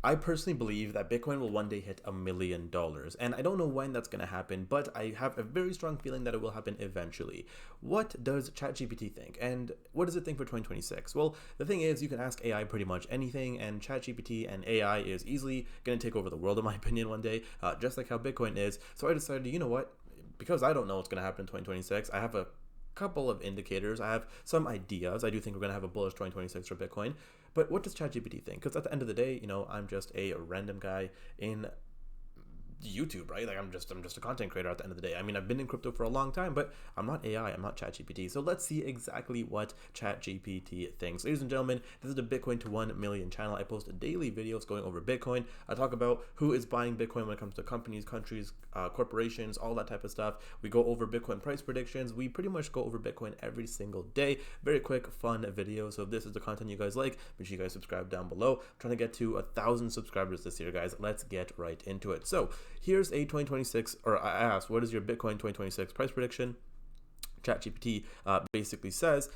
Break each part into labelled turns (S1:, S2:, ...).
S1: I personally believe that Bitcoin will one day hit $1 million. And I don't know when that's going to happen, but I have a very strong feeling that it will happen eventually. What does ChatGPT think? And what does it think for 2026? Well, the thing is, you can ask AI pretty much anything, and ChatGPT and AI is easily going to take over the world, in my opinion, one day, just like how Bitcoin is. So I decided, you know what? Because I don't know what's going to happen in 2026, I have a couple of indicators. I have some ideas. I do think we're going to have a bullish 2026 for Bitcoin. But what does ChatGPT think? Because at the end of the day, I'm just a random guy in YouTube, right? Like I'm just a content creator at the end of the day. I mean, I've been in crypto for a long time, but I'm not AI, I'm not ChatGPT. So let's see exactly what ChatGPT thinks. Ladies and gentlemen, this is the Bitcoin to 1 million channel. I post daily videos going over Bitcoin. I talk about who is buying Bitcoin when it comes to companies, countries, corporations, all that type of stuff. We go over Bitcoin price predictions. We pretty much go over Bitcoin every single day. Very quick, fun video. So if this is the content you guys like, make sure you guys subscribe down below. I'm trying to get to 1,000 subscribers this year, guys. Let's get right into it. So here's a 2026, or I asked, what is your Bitcoin 2026 price prediction? ChatGPT basically says,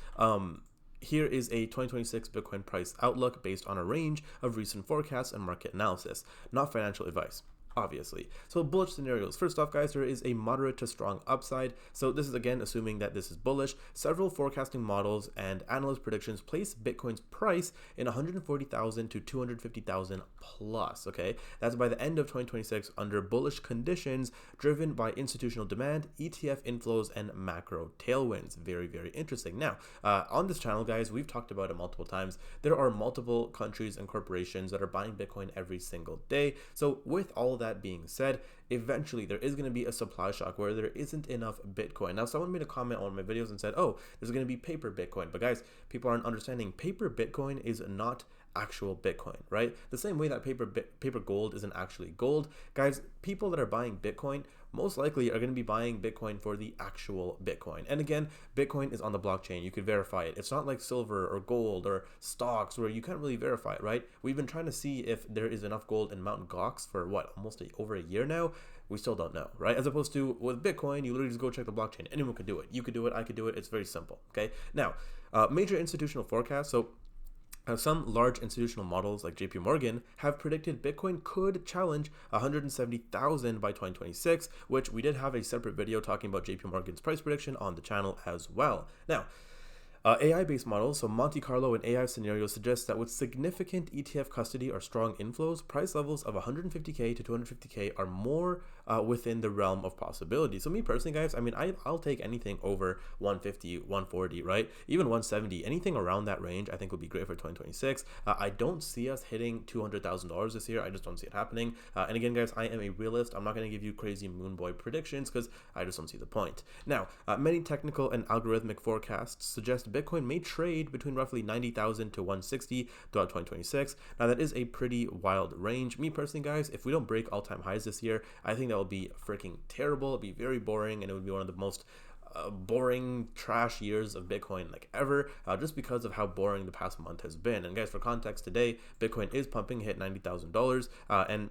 S1: here is a 2026 Bitcoin price outlook based on a range of recent forecasts and market analysis, not financial advice. Obviously. So bullish scenarios. First off, guys, there is a moderate to strong upside. So this is again assuming that this is bullish. Several forecasting models and analyst predictions place Bitcoin's price in 140,000 to 250,000 plus. Okay, that's by the end of 2026 under bullish conditions driven by institutional demand, ETF inflows, and macro tailwinds. Very, very interesting. Now, on this channel, guys, we've talked about it multiple times. There are multiple countries and corporations that are buying Bitcoin every single day. So with all of that being said, eventually there is going to be a supply shock where there isn't enough Bitcoin. Now, someone made a comment on my videos and said, oh, there's going to be paper Bitcoin. But guys, people aren't understanding paper Bitcoin is not actual Bitcoin, right? The same way that paper gold isn't actually gold. Guys, people that are buying Bitcoin most likely are going to be buying Bitcoin for the actual Bitcoin. And again, Bitcoin is on the blockchain. You could verify it. It's not like silver or gold or stocks where you can't really verify it, right? We've been trying to see if there is enough gold in Mt. Gox for almost over a year now. We still don't know, right? As opposed to with Bitcoin, you literally just go check the blockchain. Anyone could do it. You could do it. I could do it. It's very simple, okay? Now, major institutional forecasts. So some large institutional models like JP Morgan have predicted Bitcoin could challenge 170,000 by 2026, which we did have a separate video talking about JP Morgan's price prediction on the channel as well. Now, AI-based models, so Monte Carlo and AI scenarios suggest that with significant ETF custody or strong inflows, price levels of 150K to 250K are more within the realm of possibility. So me personally, guys, I mean, I'll take anything over 150, 140, right? Even 170, anything around that range, I think would be great for 2026. I don't see us hitting $200,000 this year. I just don't see it happening. And again, guys, I am a realist. I'm not going to give you crazy moon boy predictions because I just don't see the point. Now, many technical and algorithmic forecasts suggest Bitcoin may trade between roughly 90,000 to 160 throughout 2026. Now, that is a pretty wild range. Me personally, guys, if we don't break all-time highs this year, I think that will be freaking terrible. It'll be very boring, and it would be one of the most boring trash years of Bitcoin like ever, just because of how boring the past month has been. And guys, for context, today Bitcoin is pumping, hit $90,000, and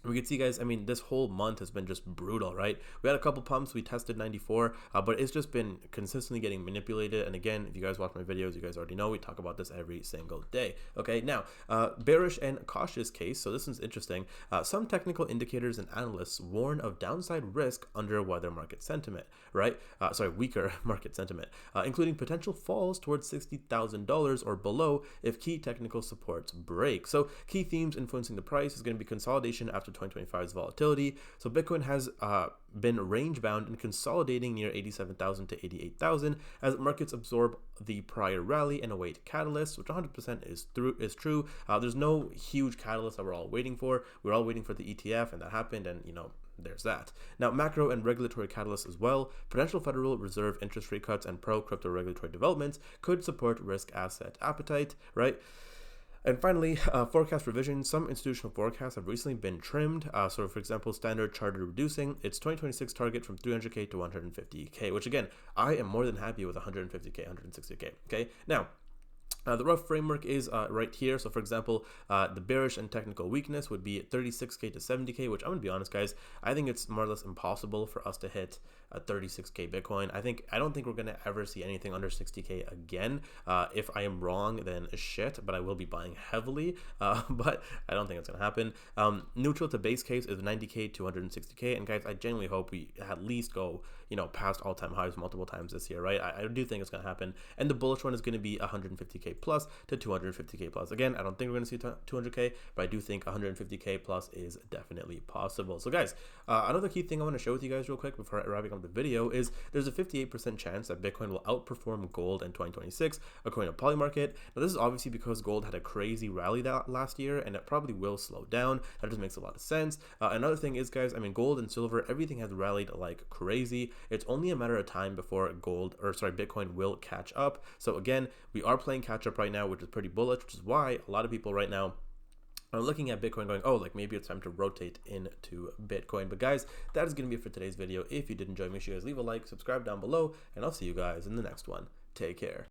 S1: we can see, guys, I mean, this whole month has been just brutal, right? We had a couple pumps, we tested 94, but it's just been consistently getting manipulated. And again, if you guys watch my videos, you guys already know we talk about this every single day. Okay, now, bearish and cautious case. So this is interesting. Some technical indicators and analysts warn of downside risk under weather market sentiment, right? Weaker market sentiment, including potential falls towards $60,000 or below if key technical supports break. So key themes influencing the price is going to be consolidation after 2025's volatility. So Bitcoin has been range bound and consolidating near 87,000 to 88,000 as markets absorb the prior rally and await catalysts, which 100% is true. There's no huge catalyst that we're all waiting for. We're all waiting for the ETF, and that happened, and there's that. Now, macro and regulatory catalysts as well. Potential Federal Reserve interest rate cuts and pro-crypto regulatory developments could support risk asset appetite, right? And finally, forecast revisions. Some institutional forecasts have recently been trimmed. So, for example, Standard Chartered reducing its 2026 target from 300K to 150K, which again, I am more than happy with 150K, 160K. Okay, now, The rough framework is right here. So for example, the bearish and technical weakness would be 36K to 70K, which I'm gonna be honest, guys, I think it's more or less impossible for us to hit 36K Bitcoin. I don't think we're gonna ever see anything under 60K again. If I am wrong, then shit, but I will be buying heavily, but I don't think it's gonna happen. Neutral to base case is 90K to 160K, and guys, I genuinely hope we at least go, you know, past all-time highs multiple times this year, right? I do think it's gonna happen, and the bullish one is gonna be 150K plus to 250K plus. Again, I don't think we're going to see 200K, but I do think 150K plus is definitely possible. So guys, another key thing I want to share with you guys real quick before wrapping up the video is there's a 58% chance that Bitcoin will outperform gold in 2026 according to Polymarket. Now this is obviously because gold had a crazy rally that last year, and it probably will slow down. That just makes a lot of sense. Another thing is, guys, I mean, gold and silver, everything has rallied like crazy. It's only a matter of time before Bitcoin will catch up. So again, we are playing catch up right now, which is pretty bullish, which is why a lot of people right now are looking at Bitcoin going, oh, like maybe it's time to rotate into Bitcoin. But guys, that is going to be it for today's video. If you did enjoy, make sure you guys leave a like, subscribe down below, and I'll see you guys in the next one. Take care.